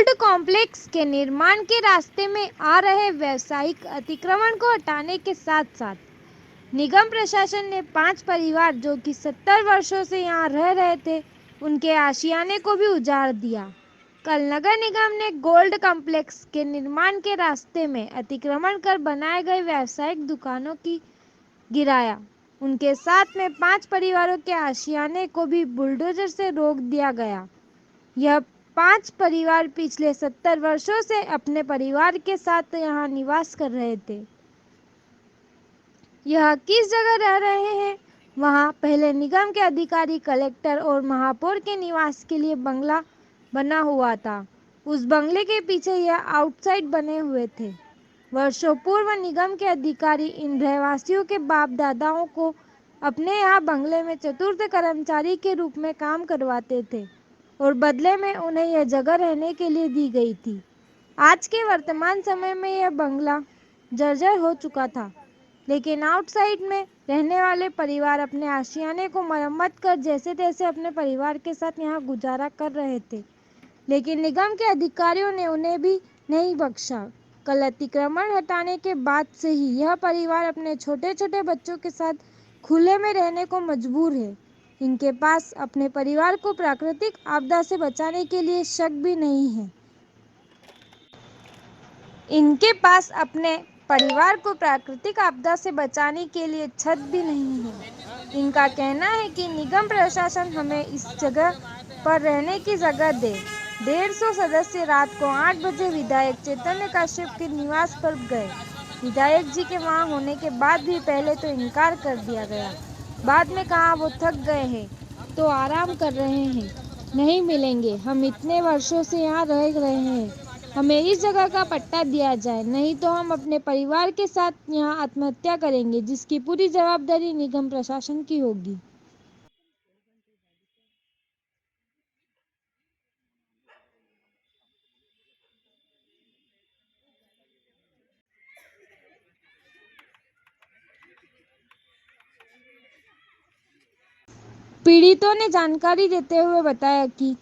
Gold complex के निर्माण के रास्ते में आ रहे व्यावसायिक अतिक्रमण को हटाने के साथ साथ निगम प्रशासन ने 5 परिवार जो कि 70 वर्षों से यहां रह रहे थे, उनके आशियाने को भी उजाड़ दिया। कल नगर निगम ने गोल्ड कॉम्प्लेक्स के निर्माण के रास्ते में अतिक्रमण कर बनाए गए व्यावसायिक दुकानों की गिराया। उनके साथ में 5 परिवारों के आशियाने को भी बुलडोजर से रोक दिया गया। यह 5 परिवार पिछले 70 वर्षों से अपने परिवार के साथ यहाँ निवास कर रहे थे। यह किस जगह रह रहे हैं? वहाँ पहले निगम के अधिकारी, कलेक्टर और महापौर के निवास के लिए बंगला बना हुआ था। उस बंगले के पीछे यह आउटसाइड बने हुए थे। वर्षों पूर्व निगम के अधिकारी इन रहवासियों के बाप दादाओं को अपने यहाँ बंगले में चतुर्थ कर्मचारी के रूप में काम करवाते थे और बदले में उन्हें यह जगह रहने के लिए दी गई थी। आज के वर्तमान समय में यह बंगला जर्जर हो चुका था, लेकिन आउटसाइड में रहने वाले परिवार अपने आशियाने को मरम्मत कर जैसे तैसे अपने परिवार के साथ यहाँ गुजारा कर रहे थे, लेकिन निगम के अधिकारियों ने उन्हें भी नहीं बख्शा। कल अतिक्रमण हटाने के बाद से ही यह परिवार अपने छोटे छोटे बच्चों के साथ खुले में रहने को मजबूर है। इनके पास अपने परिवार को प्राकृतिक आपदा से बचाने के लिए शक भी नहीं है। इनके पास अपने परिवार को प्राकृतिक आपदा से बचाने के लिए छत भी नहीं है। इनका कहना है कि निगम प्रशासन हमें इस जगह पर रहने की जगह दे। 150 सदस्य रात को 8 बजे विधायक चैतन्य कश्यप के निवास पर गए। विधायक जी के वहां होने के बाद भी पहले तो इनकार कर दिया गया, बाद में कहा वो थक गए हैं तो आराम कर रहे हैं, नहीं मिलेंगे। हम इतने वर्षों से यहाँ रह रहे हैं, हमें इस जगह का पट्टा दिया जाए, नहीं तो हम अपने परिवार के साथ यहाँ आत्महत्या करेंगे, जिसकी पूरी जवाबदारी निगम प्रशासन की होगी। पीड़ितों ने जानकारी देते हुए बताया कि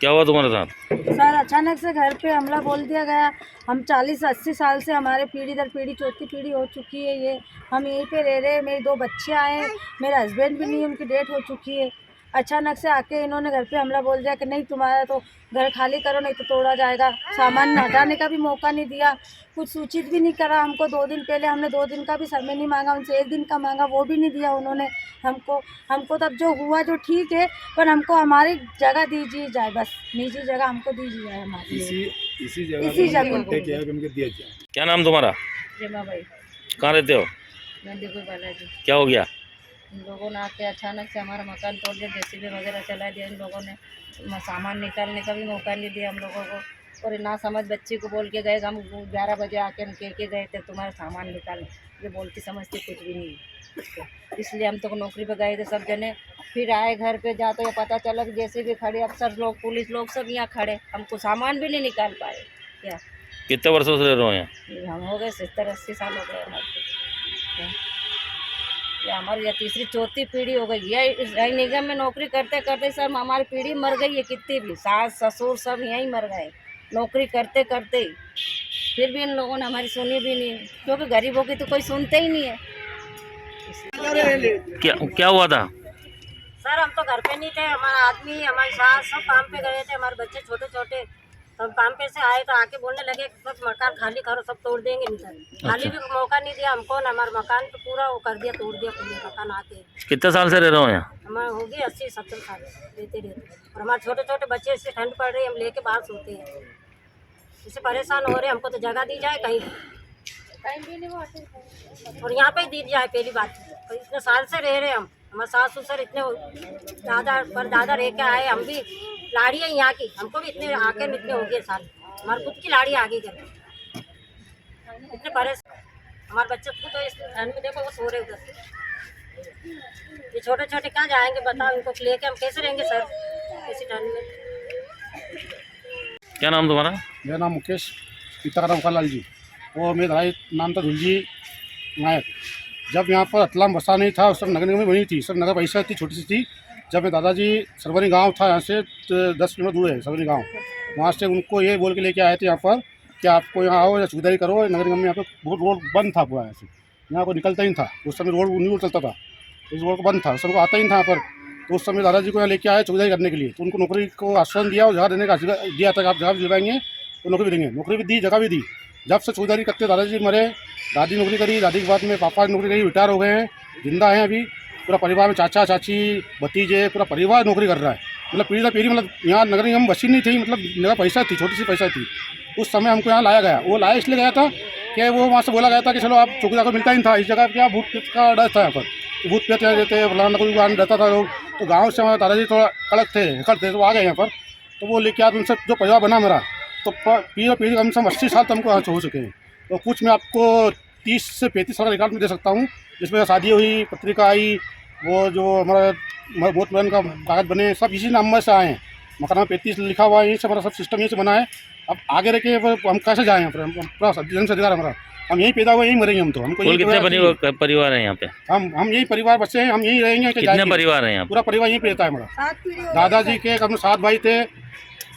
क्या हुआ तुम्हारे साथ? सर, अचानक से घर पे हमला बोल दिया गया। हम 40-80 साल से हमारे पीढ़ी दर पीढ़ी चौथी पीढ़ी हो चुकी है ये, हम यहीं पे रह रहे हैं। मेरी 2 बच्चे आए हैं, मेरा हस्बैंड भी नहीं है, उनकी डेथ हो चुकी है। अचानक से आके इन्होंने घर पे हमला बोल दिया कि नहीं तुम्हारा तो घर खाली करो नहीं तो तोड़ा जाएगा। सामान हटाने का भी मौका नहीं दिया, कुछ सूचित भी नहीं करा हमको। 2 दिन पहले हमने 2 दिन का भी समय नहीं मांगा उनसे, 1 दिन का मांगा, वो भी नहीं दिया उन्होंने हमको तब जो हुआ जो ठीक है, पर हमको हमारी जगह दीजिए जाए, बस निजी जगह हमको दीजिए जाए हमारी। इसी जगह क्या नाम तुम्हारा? जमा भाई। कहाँ रहते हो? मैं देखो बालाजी। क्या हो गया? इन लोगों ने आके अचानक से हमारा मकान तोड़ दिया, जेसीबी वगैरह चला दिया। इन लोगों ने सामान निकालने का भी मौका नहीं दिया हम लोगों को, और ना समझ बच्ची को बोल के गए। हम 11 बजे आके हम कह के गए थे तुम्हारा सामान निकाल, ये बोलती समझती कुछ भी नहीं। इसलिए हम तो नौकरी पे गए थे सब जने, फिर आए घर पे जा तो ये पता चला कि जैसे भी खड़े अफसर लोग, पुलिस लोग सब यहाँ खड़े, हमको सामान भी नहीं निकाल पाए। क्या कितने वर्षों से रह रहे हो यहाँ? हम हो गए 70-80 साल हो गए हमारे। ये हमारी यह तीसरी चौथी पीढ़ी हो गई है इस निगम में नौकरी करते करते। सर हमारी पीढ़ी मर गई है, कितनी भी सास ससुर सब यहीं मर गए नौकरी करते करते, फिर भी इन लोगों ने हमारी सुनी भी नहीं, क्योंकि गरीबों की तो कोई सुनते ही नहीं है। क्या हुआ था? सर हम तो घर पे नहीं थे, हमारा आदमी हमारी सास सब काम पे गए थे, हमारे बच्चे छोटे छोटे सब काम पे से आए तो आके बोलने लगे सब मकान खाली करो, सब तोड़ देंगे। नहीं खाली भी मौका नहीं दिया हमको, हमारा मकान तो पूरा वो कर दिया, तोड़ दिया पूरे मकान आके। कितने साल से रह रहे हो यहाँ? हमारे हो गए 80-70 साल रहते और हमारे छोटे छोटे बच्चे, इससे ठंड पड़ रही है, हम लेके बाहर सोते हैं, इससे परेशान हो रहे हैं। हमको तो जगह दी जाए कहीं भी नहीं, और यहाँ पे दी जाए पहली बात। इतने साल से रह रहे हम, हमारे सास ससुर इतने दादा पर दादा रह के आए, हम भी लाड़ी है यहाँ की, हमको भी इतने आके इतने हो गए साल, हमारे खुद की लाड़ी आगे कर इतने परेशान। हमारे बच्चे खुद तो इस ठंड में देखो वो सो रहे उधर, ये छोटे छोटे कहाँ जाएंगे बताओ, इनको लेके हम कैसे रहेंगे सर ऐसी ठंड में। क्या नाम तुम्हारा? मेरा नाम मुकेश पिता का नाम कालाल जी, और मेरा भाई नाम था धुलजी नायक। जब यहाँ पर अतलाम बसा नहीं था उस समय नगर निगम में बनी थी। सब नगर परिषद थी, छोटी सी थी। जब मैं दादाजी सरवनी गांव था यहाँ से 10 किलोमीटर दूर है सरवनी गांव, वहाँ से उनको ये बोल के लेके आए थे यहाँ पर कि आपको यहाँ आओ या सुविधाई करो। नगर निगम में यहाँ पे बहुत रोड बंद था पूरा, ऐसे यहाँ को निकलता ही नहीं था। उस समय रोड नहीं चलता था, इस रोड को बंद था, उस समय को आता ही नहीं था यहाँ पर। तो उस समय दादाजी को यहाँ लेके आए सुविधाई करने के लिए। तो उनको नौकरी को आश्वासन दिया और जगह देने का दिया था कि आप जगह भी दिलवाएंगे तो नौकरी भी देंगे। नौकरी भी दी, जगह भी दी। जब से चौधरी करते दादाजी मरे, दादी नौकरी करी, दादी के बाद में पापा नौकरी करी, रिटायर हो गए हैं, जिंदा हैं अभी। पूरा परिवार में चाचा चाची भतीजे पूरा परिवार नौकरी कर रहा है। मतलब पीढ़ी दर पीढ़ी, मतलब यहाँ नगर निगम बसी नहीं थी, मतलब मेरा पैसा थी, छोटी सी पैसा थी। उस समय हमको यहाँ लाया गया। वो लाया इसलिए गया था कि वो वहाँ से बोला गया था कि चलो आप चौकीदार को मिलता ही नहीं था। इस जगह क्या भूत प्रेत का डर था यहाँ पर, भूत प्रेत रहते फलाना कोई रहता था लोग। तो गाँव से हमारे दादाजी थोड़ा कड़क थे, हकड़ थे, तो आ गए यहाँ पर। तो वो लेके आते, उनसे जो परिवार बना मेरा, तो पीढ़ी पीढ़ी कम से कम 80 साल तो हमको यहाँ हो चुके हैं। तो कुछ मैं आपको 30 से 35 साल का रिकॉर्ड में दे सकता हूँ, जिसमें शादी हुई, पत्रिका आई, वो जो हमारा बहुत पुरान का कागज बने, सब इसी नंबर से आए हैं। मकान में 35 लिखा हुआ है, यहीं से हमारा सब सिस्टम यहीं से बना है। अब आगे रखे हम कैसे जाएँ यहाँ पर, पूरा जन से अधिकार हमारा, हम यहीं पैदा हुए, यहीं मरेंगे हम। तो हमको कुल कितने परिवार हैं यहाँ पे? हम यही परिवार बच्चे हैं, हम यहीं रहेंगे। कितने परिवार हैं यहाँ? पूरा परिवार यहीं पे रहता है हमारा। दादाजी के हम 7 भाई थे,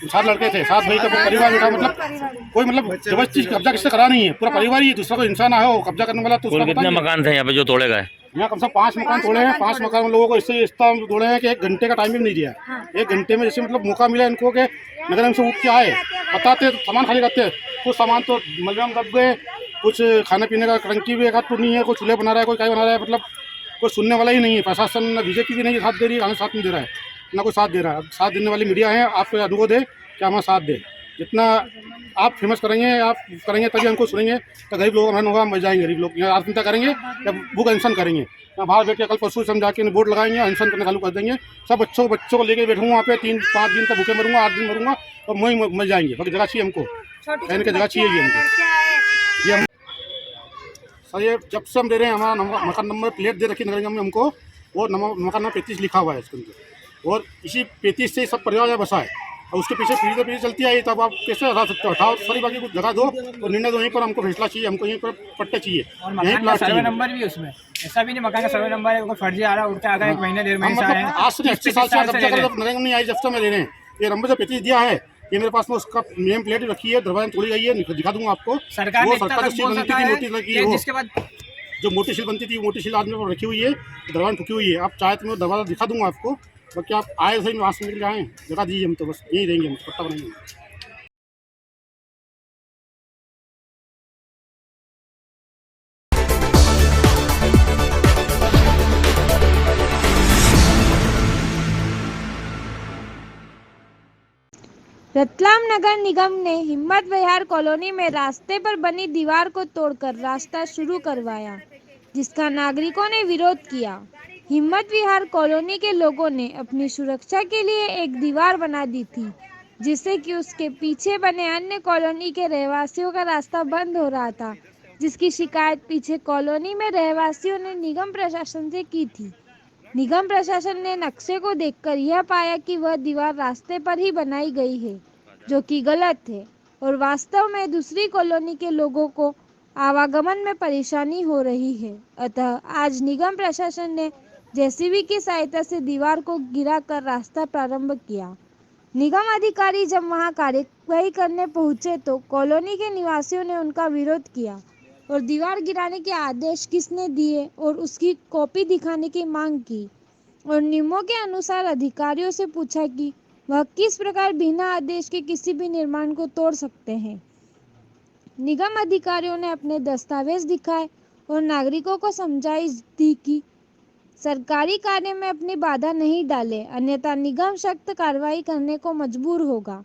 7 लड़के थे, 7 भाई का परिवार बेटा। मतलब कोई मतलब जबरदस्ती कब्जा किससे करा नहीं है, पूरा परिवार ही दूसरा कोई इंसान है वो कब्जा करने वाला। तो कुल कितने मकान थे यहाँ पे जो तोड़े गए? यहाँ कम से कम 5 मकान तोड़े हैं। 5 मकान लोगों को इससे तोड़े हैं कि 1 घंटे का टाइम भी नहीं दिया। 1 घंटे में जैसे मतलब मौका मिला इनको कि नगर निगम से उठ के आए, बताते सामान खाली करते। कुछ सामान तो मलबे में दब गए, कुछ खाने पीने का टंकी भी एक हाथ तो नहीं है, कोई चूल्हे बना रहा है, कोई क्या बना रहा है। मतलब कोई सुनने वाला ही नहीं है। प्रशासन न बीजेपी भी नहीं साथ दे रही है, हमें साथ नहीं दे रहा है, ना कोई साथ दे रहा है। अब साथ देने वाली मीडिया है, आपको अनुरोध है कि हमारा साथ दे। जितना आप फेमस करेंगे, आप करेंगे तभी हमको सुनेंगे। तो गरीब लोग हमारे होगा, हम मर जाएंगे। गरीब लोग यहाँ आत्महत्या करेंगे या भूख अनशन करेंगे। यहाँ बाहर बैठ के कल परसों से हम जाके बोर्ड लगाएंगे, अनशन करना चालू कर देंगे। सब बच्चों को लेकर बैठूँगा वहाँ पे, 3-5 दिन तक भूखे मरूंगा, 8 दिन मरूंगा और वहीं मर जाएंगे। बाकी जगह चाहिए हमको, रहने की जगह चाहिए हमको। ये हम सर, ये जब से हम दे रहे हैं, हमारा मकान नंबर प्लेट दे रखी नगर निगम में हमको, वो मकान नंबर 35 लिखा हुआ है इसके अंदर। और इसी 35 से सब परिवार बसा है। और उसके पीछे पीढ़ी पीढ़ी चलती आई। तब आप कैसे हटा सकते हो? हटाओ सारी, बाकी कुछ जगह दो और निर्णय दो। यहीं पर हमको फैसला चाहिए, हमको यहीं पर पट्टे चाहिए, यहीं प्लाट चाहिए। नंबर भी उसमें ऐसा भी नहीं मकान का सर्वे नंबर है, फर्जी आ रहा है, उड़ता आ गया 1 महीने 1.5 महीने से आए हैं। आज से 80 साल से कब्जा कर नगर निगम नहीं आई, जब से मैं ले रहे हैं। ये नंबर जो 35 दिया है, ये मेरे पास में उसका नेम प्लेट रखी है, दरवाजा तोड़ी गई है, दिखा दूंगा आपको। सरकार वो ने सरकार जो बनती थी, मोटी लगी है, जिसके बाद जो मोटी शील बनती थी, वो मोटी शील आदमी पर रखी हुई है, दरवाजा ठुकी हुई है। आप चाहे तो मैं दरवाजा दिखा दूंगा आपको। बाकी आप आए सही, वहाँ से निकल जाएँ, जगह दीजिए, हम तो बस यहीं रहेंगे, हम पट्टा बनाएंगे। रतलाम नगर निगम ने हिम्मत विहार कॉलोनी में रास्ते पर बनी दीवार को तोड़कर रास्ता शुरू करवाया, जिसका नागरिकों ने विरोध किया। हिम्मत विहार कॉलोनी के लोगों ने अपनी सुरक्षा के लिए एक दीवार बना दी थी, जिससे कि उसके पीछे बने अन्य कॉलोनी के रहवासियों का रास्ता बंद हो रहा था, जिसकी शिकायत पीछे कॉलोनी में रहवासियों ने निगम प्रशासन से की थी। निगम प्रशासन ने नक्शे को देखकर यह पाया कि वह दीवार रास्ते पर ही बनाई गई है, जो कि गलत है और वास्तव में दूसरी कॉलोनी के लोगों को आवागमन में परेशानी हो रही है। अतः आज निगम प्रशासन ने जेसीबी की सहायता से दीवार को गिराकर रास्ता प्रारंभ किया। निगम अधिकारी जब वहां कार्यवाही करने पहुंचे तो कॉलोनी के निवासियों ने उनका विरोध किया और दीवार गिराने के आदेश किसने दिए और उसकी कॉपी दिखाने की मांग की और नियमों के अनुसार अधिकारियों से पूछा कि वह किस प्रकार बिना आदेश के किसी भी निर्माण को तोड़ सकते हैं। निगम अधिकारियों ने अपने दस्तावेज दिखाए और नागरिकों को समझाइश दी कि सरकारी कार्य में अपनी बाधा नहीं डाले, अन्यथा निगम सख्त कार्रवाई करने को मजबूर होगा।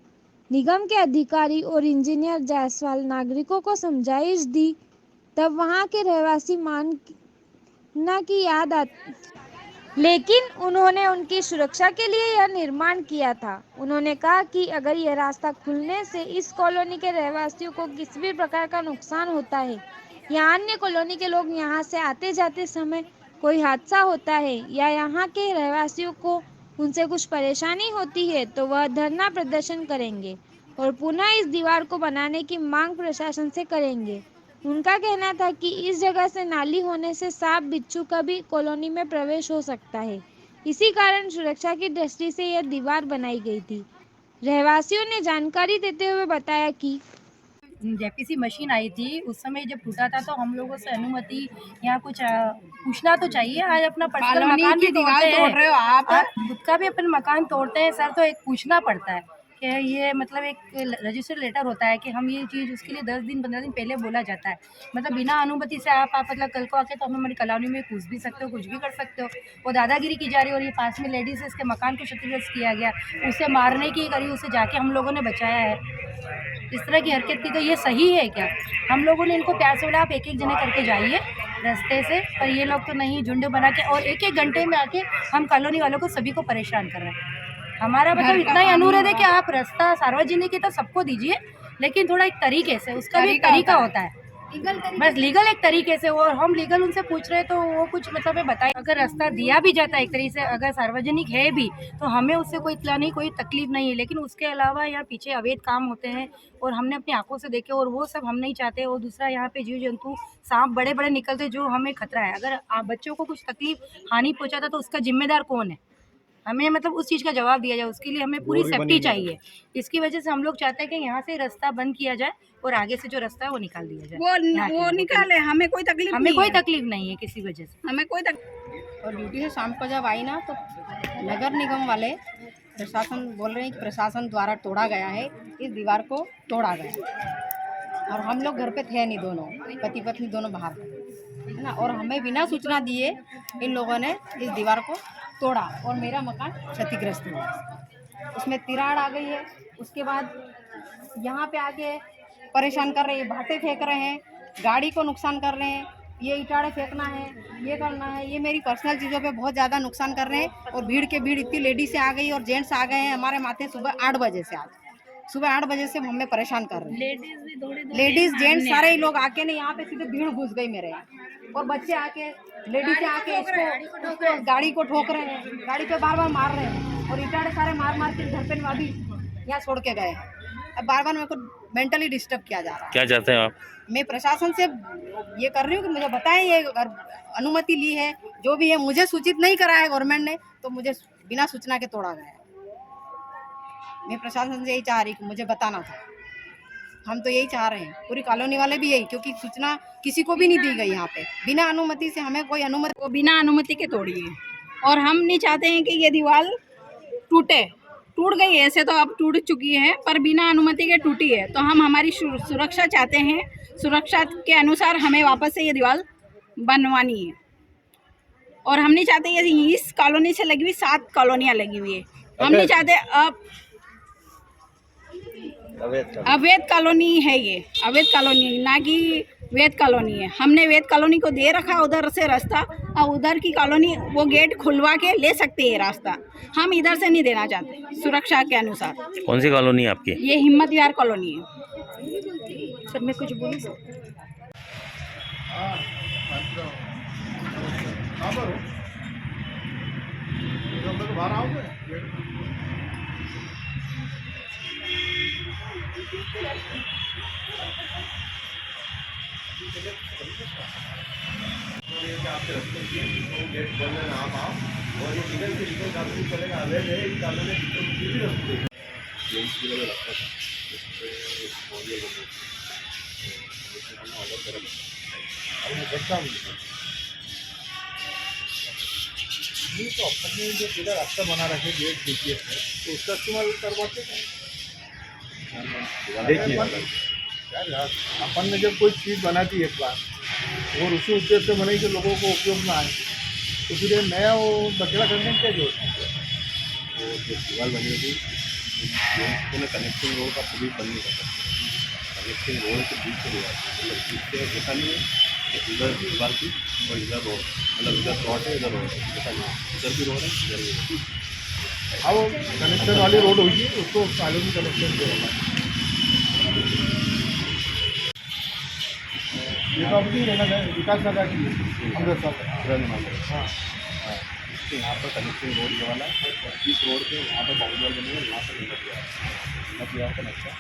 निगम के अधिकारी और इंजीनियर जायसवाल नागरिकों को समझाइश दी, तब वहां के रहवासी मानना की याद आती, लेकिन उन्होंने उनकी सुरक्षा के लिए यह निर्माण किया था। उन्होंने कहा कि अगर यह रास्ता खुलने से इस कॉलोनी के रहवासियों को किसी भी प्रकार का नुकसान होता है या अन्य कॉलोनी के लोग यहां से आते जाते समय कोई हादसा होता है या यहाँ के रहवासियों को उनसे कुछ परेशानी होती है, तो वह धरना प्रदर्शन करेंगे और पुनः इस दीवार को बनाने की मांग प्रशासन से करेंगे। उनका कहना था कि इस जगह से नाली होने से सांप बिच्छू का भी कॉलोनी में प्रवेश हो सकता है, इसी कारण सुरक्षा की दृष्टि से यह दीवार बनाई गई थी। रहवासियों ने जानकारी देते हुए बताया कि जेपीसी मशीन आई थी उस समय जब टूटा था, तो हम लोगों से अनुमति या कुछ पूछना तो चाहिए। आज अपना पर्सनल मकान भी तोड़ते हैं आप, खुद का भी अपन मकान तोड़ते हैं सर, तो एक पूछना पड़ता है कि ये मतलब एक रजिस्टर लेटर होता है कि हम ये चीज़ उसके लिए 10 दिन 15 दिन पहले बोला जाता है। मतलब बिना अनुमति से आप मतलब कल को आके तो हम हमारी कॉलोनी में घुस भी सकते हो, कुछ भी कर सकते हो। वो दादागिरी की जा रही है। और ये पास में लेडीज है, इसके मकान को क्षतिग्रस्त किया गया, उसे मारने की करी, उसे जाके हम लोगों ने बचाया है। इस तरह की हरकत की तो ये सही है क्या? हम लोगों ने इनको प्यार से बोला आप एक एक जने करके जाइए रास्ते से, पर ये लोग तो नहीं, झुंड बना के और एक एक घंटे में आके हम कॉलोनी वालों को सभी को परेशान कर रहे हैं। हमारा मतलब इतना ही अनुरोध है कि आप रास्ता सार्वजनिक है तो सबको दीजिए, लेकिन थोड़ा एक तरीके से, उसका भी एक तरीका होता है, बस लीगल एक तरीके से। और हम लीगल उनसे पूछ रहे हैं तो वो कुछ मतलब है बताए। अगर रास्ता दिया भी जाता है एक तरीके से, अगर सार्वजनिक है भी, तो हमें उससे कोई इत्तला नहीं, कोई तकलीफ नहीं है। लेकिन उसके अलावा यहाँ पीछे अवैध काम होते हैं और हमने अपनी आंखों से देखे, और वो सब हम नहीं चाहते। और दूसरा यहाँ पे जीव जंतु सांप बड़े बड़े निकलते जो हमें खतरा है। अगर आप बच्चों को कुछ तकलीफ हानि पहुँचाता तो उसका जिम्मेदार कौन है? हमें मतलब उस चीज़ का जवाब दिया जाए, उसके लिए हमें पूरी सेफ्टी चाहिए। इसकी वजह से हम लोग चाहते हैं कि यहाँ से रास्ता बंद किया जाए और आगे से जो रास्ता है वो निकाल दिया जाए। वो निकाले, हमें कोई तकलीफ नहीं है किसी वजह से, हमें कोई और ड्यूटी से शाम को जब आई ना, तो नगर निगम वाले प्रशासन बोल रहे हैं कि प्रशासन द्वारा तोड़ा गया है, इस दीवार को तोड़ा गया। और हम लोग घर पे थे नहीं, दोनों पति पत्नी दोनों बाहर थे, है ना। और हमें बिना सूचना दिए इन लोगों ने इस दीवार को तोड़ा और मेरा मकान क्षतिग्रस्त हुआ। उसमें तिराड़ आ गई है। उसके बाद यहाँ पे आके परेशान कर रहे हैं, भाटे फेंक रहे हैं, गाड़ी को नुकसान कर रहे हैं, ये इटाड़े फेंकना है, ये करना है, ये मेरी पर्सनल चीज़ों पे बहुत ज़्यादा नुकसान कर रहे हैं। और भीड़ के भीड़ इतनी लेडीज़ आ गई और जेंट्स आ गए हैं हमारे माथे। सुबह 8 बजे से सुबह 8 बजे से हमें परेशान कर रहे हैं। लेडीज़ जेंट्स सारे ही लोग आके नहीं, यहाँ पे सीधे भीड़ घुस गई मेरे यहाँ। और बच्चे आके, लेडीज आके इसको गाड़ी को ठोक रहे हैं, गाड़ी पे बार बार मार रहे हैं और इटाड़े सारे मार मार के घर पे अभी यहाँ छोड़ के गए। अब बार बार मेरे को मेंटली डिस्टर्ब किया जा रहा है। क्या चाहते हैं आप? मैं प्रशासन से ये कर रही हूँ कि मुझे बताएं, ये अनुमति ली है जो भी है, मुझे सूचित नहीं करा है गवर्नमेंट ने, तो मुझे बिना सूचना के तोड़ा गया है। मैं प्रशासन से यही चाह रही कि मुझे बताना था। हम तो यही चाह रहे हैं, पूरी कॉलोनी वाले भी यही, क्योंकि सूचना किसी को भी नहीं दी गई यहाँ पे बिना अनुमति से। हमें कोई अनुमति, वो बिना अनुमति के तोड़ी है। और हम नहीं चाहते हैं कि ये दीवार टूट गई, ऐसे तो अब टूट चुकी है, पर बिना अनुमति के टूटी है। तो हम हमारी सुरक्षा चाहते हैं, सुरक्षा के अनुसार हमें वापस से ये दीवार बनवानी है। और हम नहीं चाहते ये इस कॉलोनी से लगी हुई 7 कॉलोनियाँ लगी हुई है, हम नहीं चाहते। अब अवैध कॉलोनी है ये, अवैध कॉलोनी ना कि वैध कॉलोनी है। हमने वैध कॉलोनी को दे रखा उधर से रास्ता, और उधर की कॉलोनी वो गेट खुलवा के ले सकते हैं रास्ता। हम इधर से नहीं देना चाहते सुरक्षा के अनुसार। कौन सी कॉलोनी है आपकी? ये हिम्मत विहार कॉलोनी है। सर मैं कुछ बोलूँ सर? नहीं, तो अपन ने जो पूरा रास्ता बना रखे गेट देखिए तो उसका इस्तेमाल करवाते देखिए यार, अपन ने जब कोई चीज़ बनाती है एक बार और उसी उद्देश्य से बनाई कि लोगों को उपयोग में आए, तो फिर ये नया वो बकेड़ा करने में क्या जरूरत है? वो जो दीवार बनी थी उन्होंने कनेक्टिंग रोड का पुलिस बंद नहीं कर सकता। कनेक्टिंग रोड के बीच से दीवार, मतलब इससे ऐसा नहीं है कि इधर दीवार की और इधर रोड, मतलब इधर प्लॉट है इधर रोड है, ऐसा नहीं, इधर भी रोड है इधर भी रोड है। हाँ, वो कनेक्शन वाली रोड होगी, उसको कॉलोनी कनेक्शन दे रहा है। ये तो अपनी विकास नगर की अमृतसर। हाँ, यहाँ पर कनेक्टिंग रोड ये वाला, इस रोड पे यहाँ पर बाउंड्री बनी है, यहाँ पर हिम्मत विहार का नक्शा,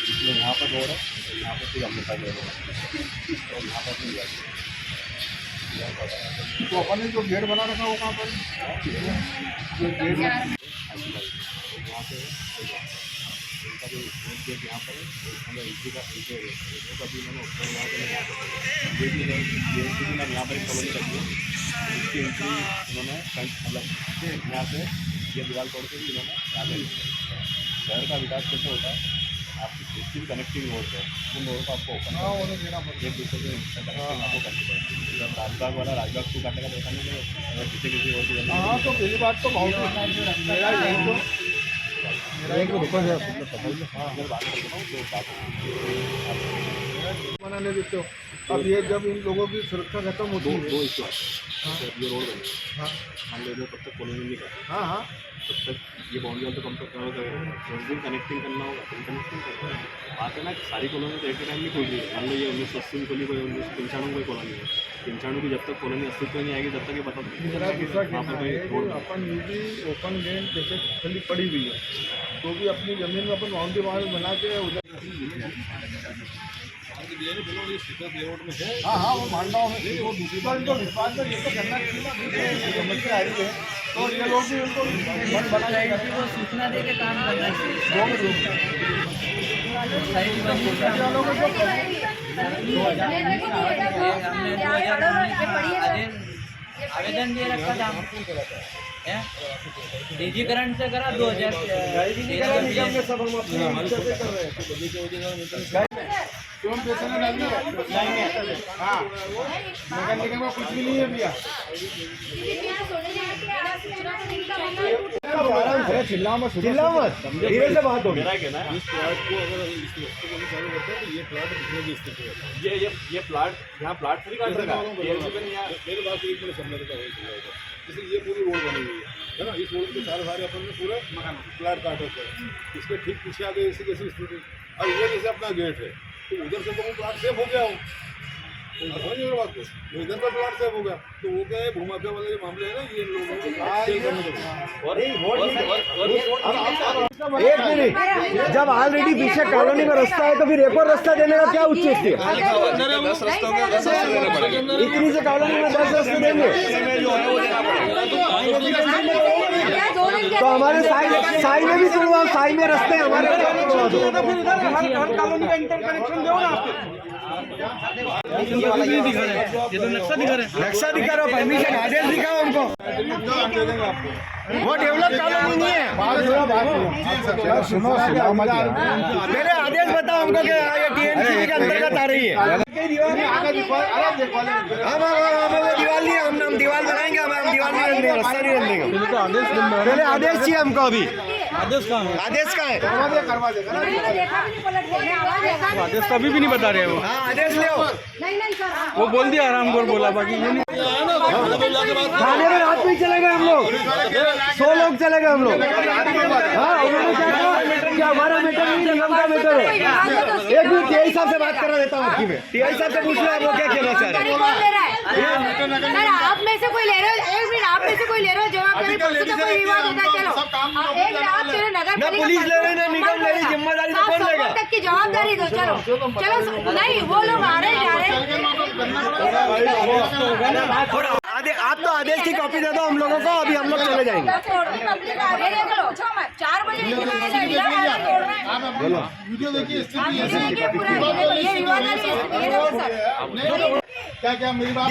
इसलिए यहाँ पर रोड है, यहाँ पर फिर अमृतसर रोड है और यहाँ पर भी तो अपन ने जो गेट बना रखा वो कहाँ पर, जो गेट यहाँ से इनका जो गेट यहाँ पर है हमें एंट्री का अभी मैंने ऑप्शन यहाँ पर लगा ये भी मैंने यहाँ पर एक कॉलोनी रखी है इसकी एंट्री उन्होंने मतलब यहाँ से ये दीवार तोड़ के भी इन्होंने यहाँ पर शहर का विकास कैसे होता है आपकी जिसकी भी कनेक्टिंग रोड है उन रोड को आपको ओपन देना पड़ेगा एक दूसरे से कनेक्टिंग आपको करनी पड़ेगी जब राजबाग वाला राजबाग टू काटने का देखा नहीं अगर किसी रोड की हाँ तो पहली बात तो बहुत बनाने देते हो अब ये जब इन लोगों की सुरक्षा खत्म होती है दो इशू आते हैं ये रोड बने मान लो तब तक कॉलोनी नहीं करते हाँ हाँ तब तक ये बाउंड्री तो कम तक कनेक्टिंग करना होगा कनेक्टिंग करना बात है ना सारी कॉलोनी तो एक टाइम नहीं खुल रही है मान लो ये 1980 में खुली कोई 1995 कोई कॉलोनी है 95 की जब तक कॉलोनी अस्तित्व नहीं आएगी तब तक ये पता मेरा दूसरा कहना है कि अपन निजी ओपन लैंड जैसे खाली पड़ी हुई है तो भी अपनी ज़मीन में अपन बाउंड्री वाल बना के उधर हाँ हाँ वो मान रहा हूँ वो दूसरी बात तो विश्वास में ये तो करना चाहिए समस्या आ रही है तो ये लोग भी उनको बना जाएगा सूचना दे के काम करना आवेदन दिए रखा था डिजीकरण से करा 2000 सब हम अपने कर रहे हैं हाँ नगर निगम का कुछ भी नहीं है भैया चिल्ला मत धीरे से बात हो मेरा कहना है इस प्लाट को अगर इस वस्तु को भी चालू करते हैं तो ये प्लाट बिकने की स्थिति है ये प्लाट यहाँ प्लाट फ्री काट रखा है मेरे पास एक मिनट समझने का इसलिए ये पूरी रोड बनी हुई है ना इस रोड के सारे अपन ने पूरे प्लाट काट रखे हैं इसके ठीक पीछे आगे ऐसी कैसी स्थिति अब ये जैसे अपना गेट है तो उधर से तो मैं प्लाट सेफ हो गया हूँ समझ मेरे बात को इधर का प्लाट सेफ हो गया तो वो क्या है भूमाफिया वाले जो मामले है ना ये लोगों को एक मिनट जब ऑलरेडी पीछे कॉलोनी में रास्ता है तो फिर एक और रास्ता देने का क्या उचित है इतनी से कॉलोनी में 10 रास्ते देंगे तो हमारे साई में भी तुड़वा साई में रास्ते हमारे कॉलोनी का इंटरकनेक्शन दो ना ये तो नक्शा दिखा रहे हो परमिशन आदेश दिखाओ हमको वो डेवलप कॉलोनी नहीं है सुनो मेरे आदेश बताओ हमको कि ये टीएनसीबी के अंतर्गत आ रही है हम दीवार नहीं हम दीवार बनाएंगे हम दीवार नहीं बनने रास्ता नहीं बनने का पहले आदेश चाहिए हमको अभी आदेश का है आदेश कभी भी नहीं बता रहे वो हाँ आदेश ले वो बोल दिया आराम को बोला बाकी ये नहीं थाने में रात में ही चले गए हम लोग 100 लोग चले गए हम लोग हाँ उन्होंने क्या कहा कि हमारा मैटर नहीं निगम का मैटर है एक मिनट टीआई साहब से बात करा देता हूँ आपकी में टीआई साहब से पूछ लो आप लोग क्या कहना चाह रहे हैं आप में से कोई ले रहे हो एक मिनट आप में से कोई ले रहे हो जवाबदारी कोई विवाद होता है चलो एक मिनट आप चलो नगर ना पुलिस ले रहे ना निगम ले रही जिम्मेदारी तो कौन लेगा तक की जवाबदारी दो चलो चलो नहीं वो लोग आ रहे जा रहे आप तो आदेश की कॉपी दे दो हम लोगों को अभी हम लोग चले जाएंगे 4 बजे वीडियो देखिए क्या मेरी बात